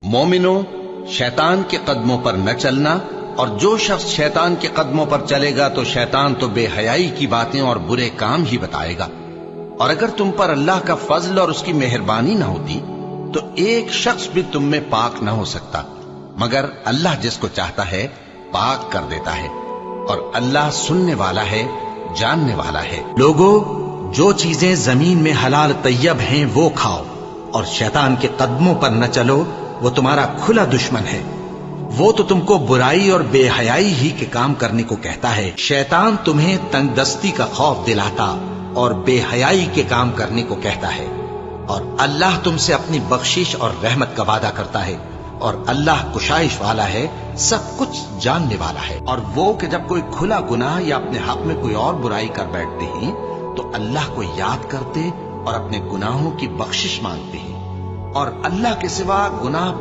مومنو، شیطان کے قدموں پر نہ چلنا، اور جو شخص شیطان کے قدموں پر چلے گا تو شیطان تو بے حیائی کی باتیں اور برے کام ہی بتائے گا۔ اور اگر تم پر اللہ کا فضل اور اس کی مہربانی نہ ہوتی تو ایک شخص بھی تم میں پاک نہ ہو سکتا، مگر اللہ جس کو چاہتا ہے پاک کر دیتا ہے، اور اللہ سننے والا ہے، جاننے والا ہے۔ لوگو، جو چیزیں زمین میں حلال طیب ہیں وہ کھاؤ، اور شیطان کے قدموں پر نہ چلو، وہ تمہارا کھلا دشمن ہے۔ وہ تو تم کو برائی اور بے حیائی ہی کے کام کرنے کو کہتا ہے۔ شیطان تمہیں تنگ دستی کا خوف دلاتا اور بے حیائی کے کام کرنے کو کہتا ہے، اور اللہ تم سے اپنی بخشش اور رحمت کا وعدہ کرتا ہے، اور اللہ کشائش والا ہے، سب کچھ جاننے والا ہے۔ اور وہ کہ جب کوئی کھلا گناہ یا اپنے حق میں کوئی اور برائی کر بیٹھتے ہیں تو اللہ کو یاد کرتے اور اپنے گناہوں کی بخشش مانگتے ہیں، اور اللہ کے سوا گناہ